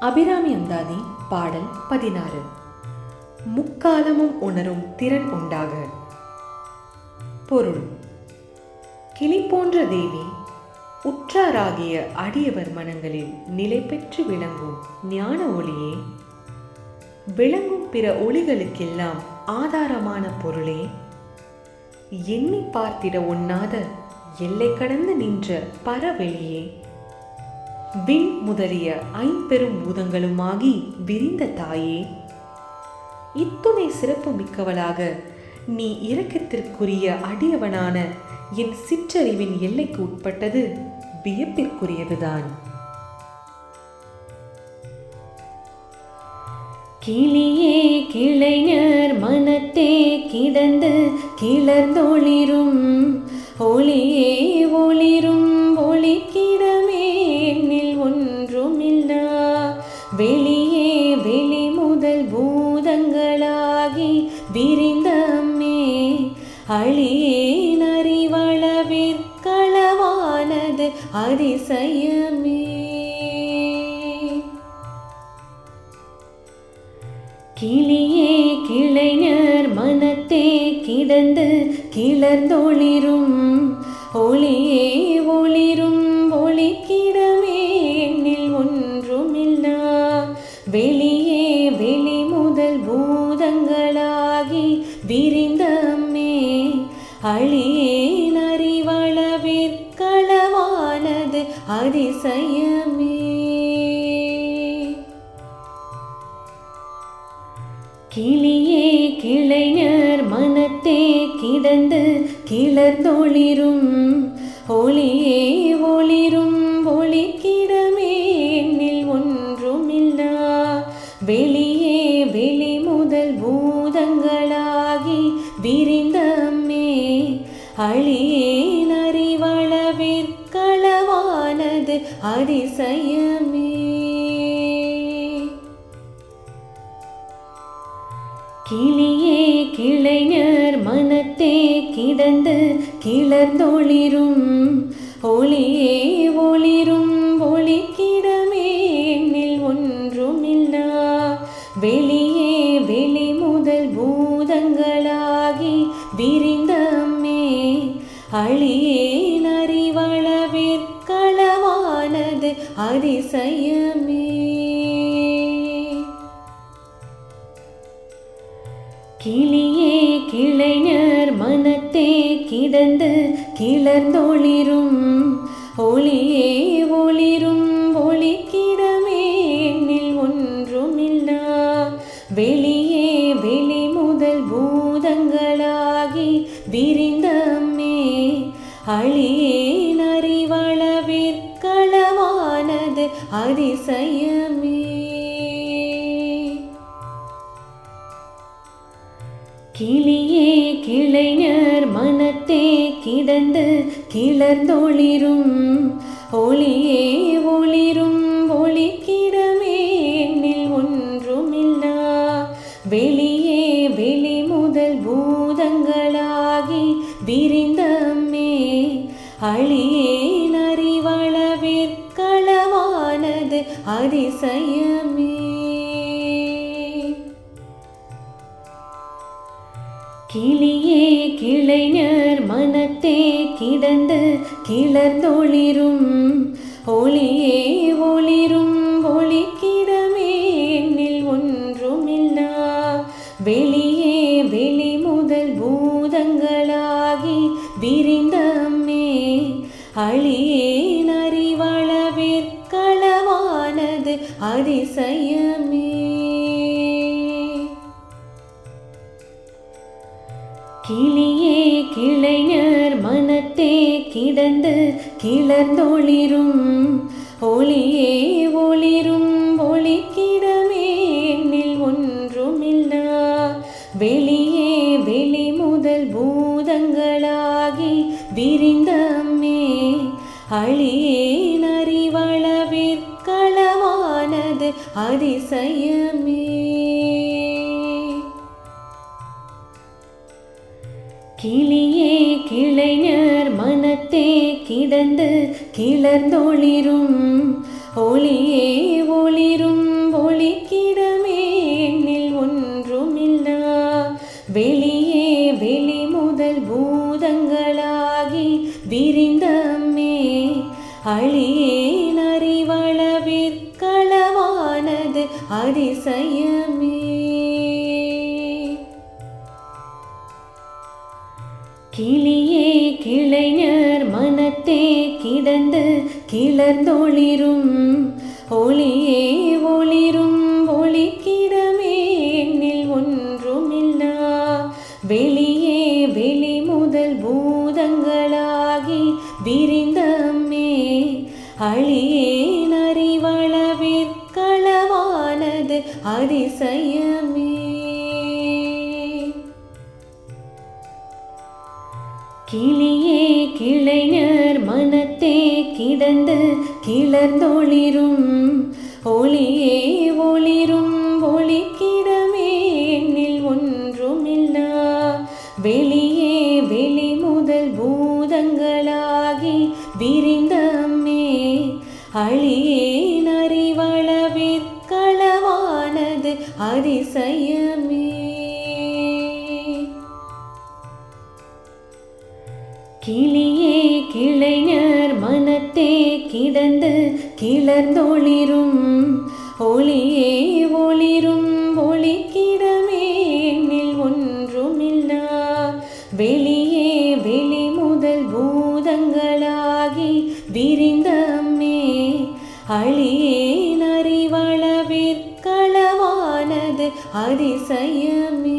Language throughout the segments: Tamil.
அபிராமி அந்தாதி பாடல் 16. முக்காலமும் உணரும் திறன் உண்டாக. பொருள்: கிளி போன்ற தேவி உற்றாராகிய அடியவர் மனங்களில் நிலை பெற்று விளங்கும் ஞான ஒளியே, விளங்கும் பிற ஒளிகளுக்கெல்லாம் ஆதாரமான பொருளே, எண்ணி பார்த்திட ஒண்ணாத எல்லை கடந்து நின்ற பரவெளியே, விண் முதலிய ஐம்பெரும் பூதங்களுமாகி விரிந்த தாயே, இத்துணை சிறப்பு மிக்கவளாக நீ இரக்கத்திற்குரிய அடியவனான என் சிற்றறிவின் எல்லைக்கு உட்பட்டது வியப்பிற்குரியதுதான். கிளியே கிளைஞர் மனத்தே கிடந்து கிளர்ந்தொளிரும் ஒளியே ஒளிரும் ஒளிக்கிடமே எண்ணில் ஒன்றுமில்லா வெளியே வெளி முதல் பூதங்களாகி விரிந்த அம்மே, அழியேன் அறிவளவிற்களவானது அதிசயமே. கிளியே கிளைஞர் மனத்தே கிடந்து கிளர்ந்தொளிரும் ஒளியே ஒளிரும் ஒளிக்கிடமே எண்ணில் ஒன்றுமில்லா வெளியே வெளி முதல் பூதங்களாகி விரிந்த அம்மே, அழியேன் அறிவளவிற்களவானது அதிசயமே. கிளியே கிளைஞர் மனத்தே கிடந்து கிளர்ந்தொளிரும் ஒளியே ஒளிரும் ஒளிக்கிடமே எண்ணில் ஒன்றுமில்லா வெளியே வெளி முதல் பூதங்களாகி விரிந்த அம்மே, அழியேன் அறிவளவிற்களவானது அதிசயமே. கிளியே கிளைஞர் மனத்தே கிடந்து கிளர்ந்தொளிரும் ஒளியே ஒளிரும் ஒளிக்கிடமே எண்ணில் ஒன்றுமில்லா வெளியே வெளி முதல் பூதங்களாகி விரிந்த அம்மே, அழியேன் அறிவளவிற்களவானது அதிசயமே. கிளியே கிளைஞர் மனத்தே கிடந்து கிளர்ந்தொளிரும் ஒளியே ஒளிரும் ஒளிக்கிடமே எண்ணில் ஒன்றுமில்லா வெளியே வெளி முதல் பூதங்களாகி விரிந்த அம்மே, அழியேன் அறிவளவிற்களவானது அதிசயமே. கிளியே கிளைஞர் மனத்தே கிடந்து கிளர்ந்தொளிரும் ஒளியே ஒளிரும் ஒளிக்கிடமே எண்ணில் ஒன்றுமில்லா வெளியே வெளி முதல் பூதங்களாகி விரிந்த அம்மே, அழியேன் அறிவளவிற்களவானது அதிசயமே. கிளியே கிளைஞர் மனத்தே கிடந்து கிளர்ந்தொளிரும் ஒளியே ஒளிரும் ஒளிக்கிடமே எண்ணில் ஒன்றுமில்லா வெளியே வெளி முதல் பூதங்களாகி விரிந்த அம்மே, அழியேன் அறிவளவிற்களவானது அதிசயமே. கிளியே கிளைஞர் மனத்தே கிடந்து கிளர்ந்தொளிரும் ஒளியே ஒளிரும் ஒளிக்கிடமே எண்ணில் ஒன்றுமில்லா வெளியே வெளி முதல் பூதங்களாகி விரிந்த அம்மே, அழியேன் அறிவளவிற்களவானது அதிசயமே. கிளியே கிளைஞர் மனத்தே கிடந்து கிளர்ந்தொளிரும் ஒளியே ஒளிரும் விற்களவானது அதிசயமே. கிளியே கிளைஞர் மனத்தே கிடந்து கிளர்ந்தொளிரும் ஒளியே ஒளிரும் ஒளிக்கிடமே எண்ணில் ஒன்றுமில்லா வெளியே வெளி முதல் பூதங்களாகி விரிந்தம்மே அழியேன் அறிவளவிற்களவானது அதிசயமே. கிளியே கிளைஞர் மனத்தே கிடந்து கிளர்ந்தொளிரும் ஒளியே ஒளிரும் ஒளிக்கிடமே எண்ணில் ஒன்றுமில்லா வெளியே வெளி முதல் பூதங்களாகி விரிந்தம்மே அழியேன் அறிவளவிற்களவானது அதிசயமே. கிளியே கிளைஞர் மனத்தே கிடந்து கிளர்ந்தொளிரும் ஒளியே ஒளிரும் ஒளிக்கிடமே எண்ணில் ஒன்றுமில்லா வெளியே வெளி முதல் பூதங்களாகி விரிந்தம்மே அழியேன் அறிவளவிற்களவானது அதிசயமே.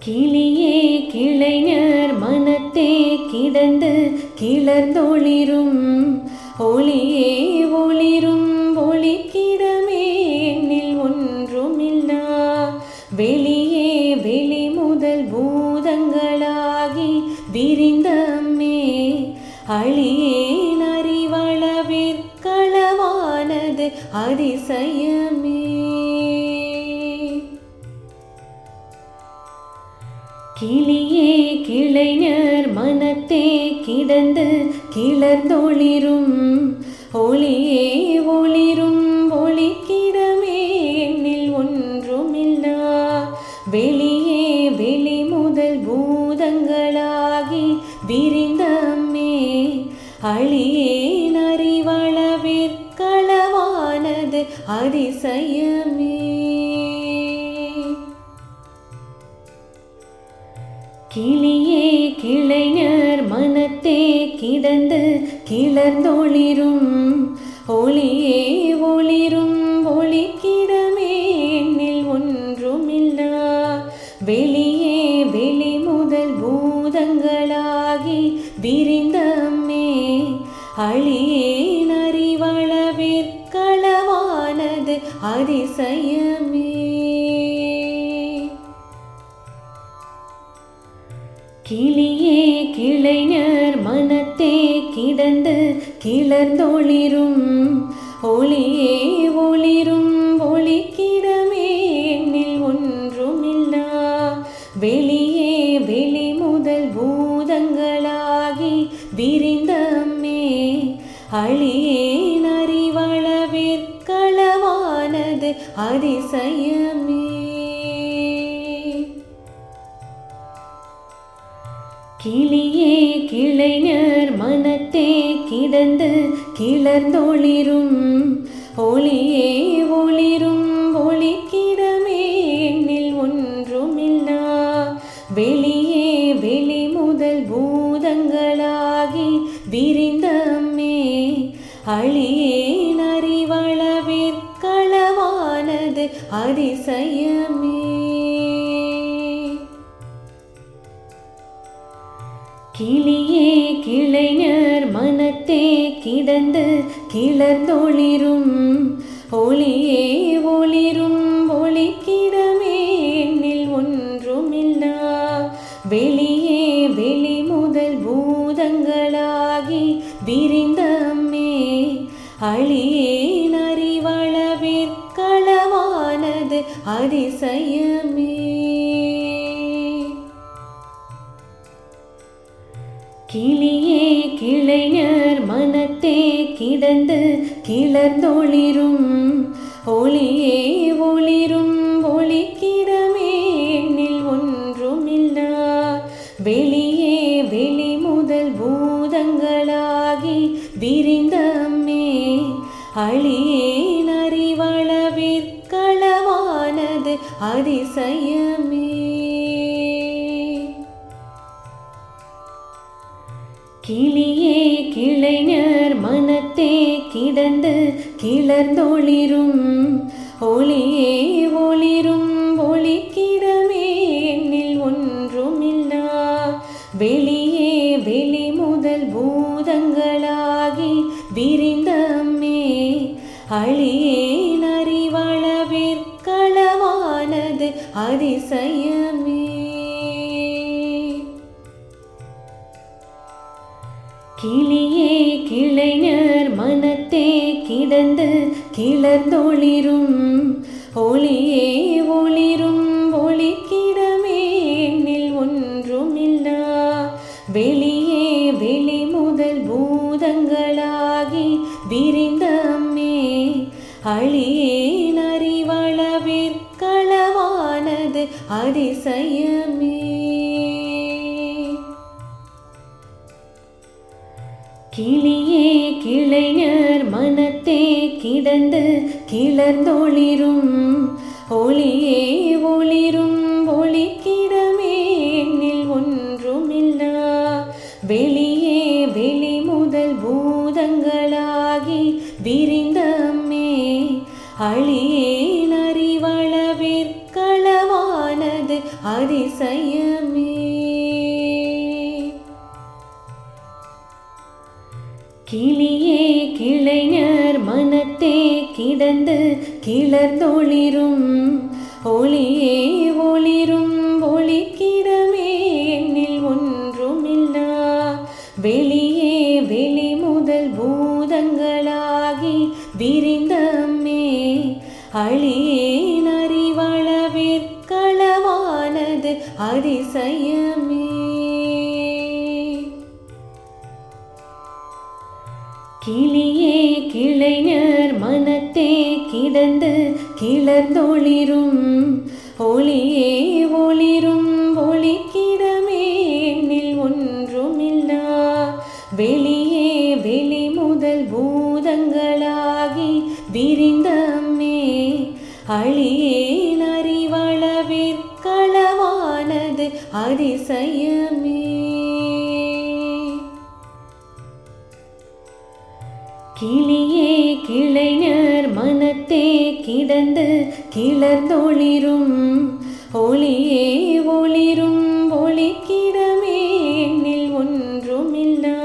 கிளியே கிளைஞர் மனத்தே கிடந்து கிளர்ந்தொளிரும் ஒளியே ஒளிரும் ஒளிக்கிடமே எண்ணில் ஒன்றுமில்லா வெளியே வெளி முதல் பூதங்களாகி விரிந்தம்மே அழியேன் அறிவளவிற்களவானது அதிசயமே. கிளியே கிளைஞர் மனத்தே கிடந்து கிளர்ந்தொளிரும் ஒளியே ஒளிரும் ஒளிக்கிடமே எண்ணில் ஒன்றுமில்லா வெளியே வெளி முதல் பூதங்களாகி விரிந்தம்மே அழியேன் அறிவளவிற்களவானது அதிசயமே. கிளியே கிளைஞர் மனத்தே கிடந்து கிளர்ந்தொளிரும் ஒளியே ஒளிரும் ஒளிக்கிடமே எண்ணில் ஒன்றுமில்லா வெளியே வெளி முதல் பூதங்களாகி விரிந்தம்மே அழியேன் அறிவளவிற்களவானது அதிசயமே. கிளியே கிளைஞர் மனத்தே கிடந்து கிளர்ந்தொளிரும் ஒளியே ஒளிரும் ஒளிக்கிடமே எண்ணில் ஒன்றுமில்லா வெளியே வெளி முதல் பூதங்களாகி விரிந்தம்மே அழியேன் அறிவளவிற்களவானது அதிசயமே. கிளியே கிளைஞர் மனத்தே கிடந்து கிளர்ந்தொளிரும் ஒளியே ஒளிரும் ஒளிக்கிடமே எண்ணில் ஒன்றுமில்லா வெளியே வெளி முதல் பூதங்களாகி விரிந்தம்மே அழியேன் அறிவளவிற்களவானது அதிசயமே. கிளியே கிளைஞர் மனத்தே கிடந்து கிளர்ந்தொளிரும் ஒளியே ஒளிரும் ஒளிக்கிடமே எண்ணில் ஒன்றுமில்லா வெளியே வெளி முதல் பூதங்களாகி விரிந்தம்மே அழியேன் அறிவளவிற்களவானது அதிசயமே. கிளியே கிளைஞர் மனத்தே கிடந்து கிளர்ந்தொளிரும் ஒளியே ஒளிரும் ஒளிக்கிடமே எண்ணில் ஒன்றுமில்லா வெளியே வெளி முதல் பூதங்களா அழியேன் அறிவளவிற்களவானது அதிசயமே. கிளியே கிளைஞர் மனத்தே கிடந்து கிளர்ந்தொளிரும் ஒளியே ஒளிரும் ஒளிக்கிடமே என்னில் ஒன்றுமில்லா வெளியே வெளி முதல் பூதங்களாகி விரிந்த அம்மே அழியேன் அறிவளவிற்களவானது அதிசயமே. கிளியே கிளைஞர் மனத்தே கிடந்து கிளர்ந்தொளிரும் ஒளியே ஒளிரும் ஒளிக்கிடமே என்னில் ஒன்றுமில்லா வெளியே வெளி முதல் பூதங்களாகி விரிந்த அம்மே அழியேன் அறிவளவிற்களவானது அதிசயமே. கிளியே கிளைஞர் மனத்தே கிடந்து கிளர்ந்தொளிரும் ஒளியே ஒளிரும் ஒளிக்கிடமே என்னில் ஒன்றுமில்லா வெளியே வெளி முதல் பூதங்களாகி விரிந்த அம்மே அழியேன் அறிவளவிற்களவானது அதிசயமே. கிளியே கிளைஞர் மனத்தே கிடந்து கிளர்ந்தொளிரும் ஒளியே ஒளிரும் ஒளிக்கிடமே என்னில் ஒன்றுமில்லா வெளியே வெளி முதல் பூதங்களாகி விரிந்த அம்மே அழியேன் அறிவளவிற்களவானது அதிசயமே. கிளியே கிளைஞர் மனத்தே கிடந்து கிளர்ந்தொளிரும் ஒளியே ஒளிரும் ஒளிக்கிடமே என்னில் ஒன்றுமில்லா வெளியே வெளி முதல் பூதங்களாகி விரிந்த அம்மே அழியேன் அறிவளவிற்களவானது அதிசயமே. கிளியே கிளைஞர் மனத்தே கிடந்து கிளர்ந்தொளிரும் ஒளியே ஒளிரும் ஒளிக்கிடமே என்னில் ஒன்றுமில்லா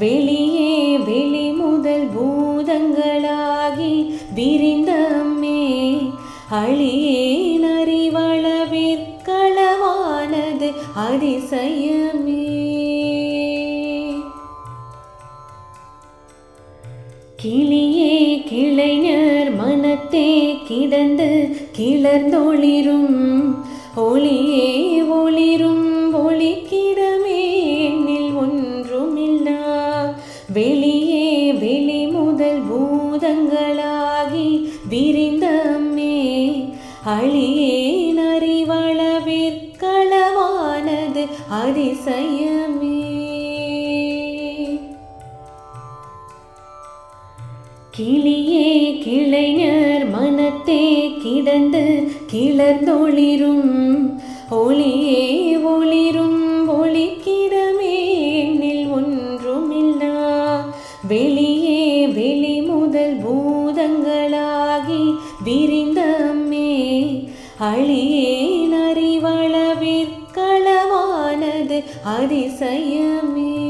வெளியே வெளி முதல் பூதங்களாகி விரிந்த அம்மே அழியேன் அறிவளவிற்களவானது அதிசயமே. கிளியே கிளைஞர் மனத்தே கிடந்து கிளர்ந்தொளிரும் ஒளியே ஒளிரும் ஒளிக்கிடமே என்னில் ஒன்றுமில்லா வெளியே வெளி முதல் பூதங்களாகி விரிந்த அம்மே அழியேன் அறிவளவிற்களவானது அதிசயமே. கிளியே கிளைஞர் மனத்தே கிடந்து கிளர்ந்தொளிரும் ஒளியே ஒளிரும் ஒளிக்கிடமே என்னில் ஒன்றுமில்லா வெளியே வெளி முதல் பூதங்களாகி விரிந்த அம்மே அழியேன் அறிவளவிற்களவானது அதிசயமே.